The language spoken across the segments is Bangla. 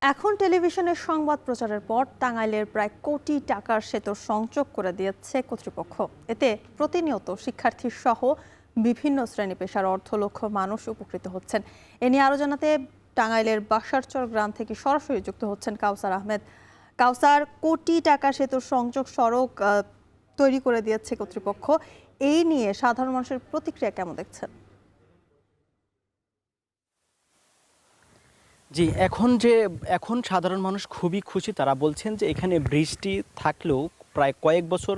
এখন টেলিভিশনের সংবাদ প্রচারের পর টাঙ্গাইলের প্রায় কোটি টাকার সেতুর সংযোগ করে দিয়েছে কর্তৃপক্ষ। এতে প্রতিনিয়ত শিক্ষার্থী সহ বিভিন্ন শ্রেণী পেশার অর্ধলক্ষ মানুষ উপকৃত হচ্ছেন। এ নিয়ে আরো জানাতে টাঙ্গাইলের বাসারচর গ্রাম থেকে সরাসরি যুক্ত হচ্ছেন কাউসার আহমেদ। কাউসার, কোটি টাকা সেতুর সংযোগ সড়ক তৈরি করে দিয়েছে কর্তৃপক্ষ, এই নিয়ে সাধারণ মানুষের প্রতিক্রিয়া কেমন দেখছেন? জি, এখন সাধারণ মানুষ খুবই খুশি। তারা বলছেন যে এখানে বৃষ্টি থাকলেও প্রায় কয়েক বছর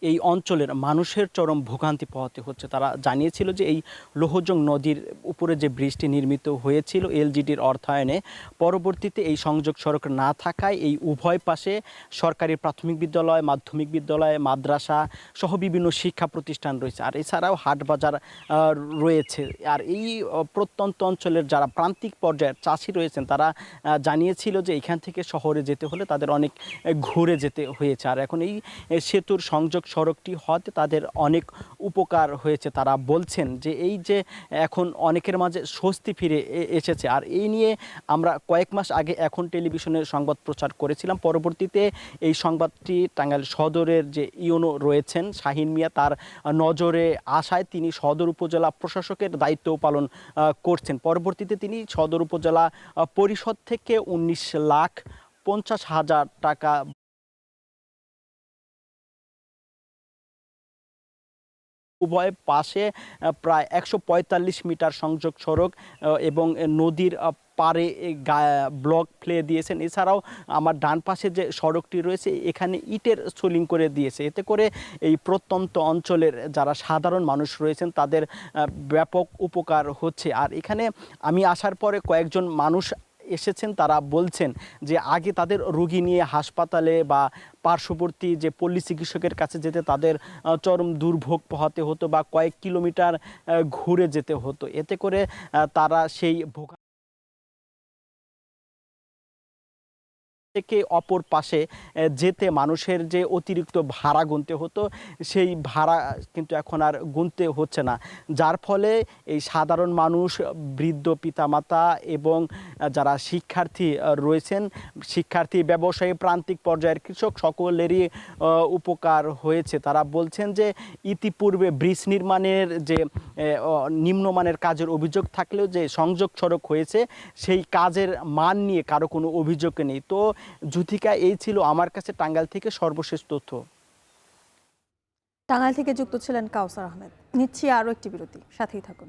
এই অঞ্চলের মানুষের চরম ভোগান্তি পোহাতে হচ্ছে। তারা জানিয়েছিল যে এই লোহজং নদীর উপরে যে ব্রিজটি নির্মিত হয়েছিল এলজিডির অর্থায়নে, পরবর্তীতে এই সংযোগ সড়ক না থাকায় এই উভয় পাশে সরকারি প্রাথমিক বিদ্যালয়, মাধ্যমিক বিদ্যালয়, মাদ্রাসা সহ বিভিন্ন শিক্ষা প্রতিষ্ঠান রয়েছে। আর এছাড়াও হাট বাজার রয়েছে। আর এই প্রত্যন্ত অঞ্চলের যারা প্রান্তিক পর্যায়ের চাষি রয়েছেন তারা জানিয়েছিল যে এখান থেকে শহরে যেতে হলে তাদের অনেক ঘুরে যেতে হয়েছে। আর এখন এই সেতুর সংযোগ সড়কটি হওয়াতে তাদের অনেক উপকার হয়েছে। তারা বলছেন যে এই যে এখন অনেকের মাঝে স্বস্তি ফিরে এসেছে। আর এই নিয়ে আমরা কয়েক মাস আগে এখন টেলিভিশনের সংবাদ প্রচার করেছিলাম। পরবর্তীতে এই সংবাদটি টাঙ্গাইল সদরের যে ইউনো রয়েছেন শাহিন মিয়া, তার নজরে আসায় তিনি সদর উপজেলা প্রশাসকের দায়িত্ব পালন করছেন। পরবর্তীতে তিনি সদর উপজেলা পরিষদ থেকে 19,50,000 টাকা উভয় পাশে প্রায় 145 মিটার সংযোগ সড়ক এবং নদীর পাড়ে ব্লক ফেলে দিয়েছেন। এছাড়াও আমার ডান পাশে যে সড়কটি রয়েছে এখানে ইটের সোলিং করে দিয়েছে। এতে করে এই প্রত্যন্ত অঞ্চলের যারা সাধারণ মানুষ রয়েছেন তাদের ব্যাপক উপকার হচ্ছে। আর এখানে আমি আসার পরে কয়েকজন মানুষ এসেছেন, তারা বলছেন যে আগে তাদের রোগী নিয়ে হাসপাতালে বা পার্শ্ববর্তী যে পল্লী চিকিৎসকের কাছে যেতে তাদের চরম দুর্ভোগ পোহাতে হতো বা কয়েক কিলোমিটার ঘুরে যেতে হতো। এতে করে তারা সেই থেকে অপর পাশে যেতে মানুষের যে অতিরিক্ত ভাড়া গুনতে হতো সেই ভাড়া কিন্তু এখন আর গুনতে হচ্ছে না। যার ফলে এই সাধারণ মানুষ, বৃদ্ধ পিতামাতা এবং যারা শিক্ষার্থী রয়েছেন, শিক্ষার্থী, ব্যবসায়ী, প্রান্তিক পর্যায়ের কৃষক সকলেরই উপকার হয়েছে। তারা বলছেন যে ইতিপূর্বে ব্রিজ নির্মাণের যে নিম্নমানের কাজের অভিযোগ থাকলেও যে সংযোগ সড়ক হয়েছে সেই কাজের মান নিয়ে কারো কোনো অভিযোগ নেই। তো যুথিকা, এই ছিল আমার কাছে টাঙ্গাইল থেকে সর্বশেষ তথ্য। টাঙ্গাইল থেকে যুক্ত ছিলেন কাউসার আহমেদ। নিচ্ছি আরো একটি বিরতি, সাথেই থাকুন।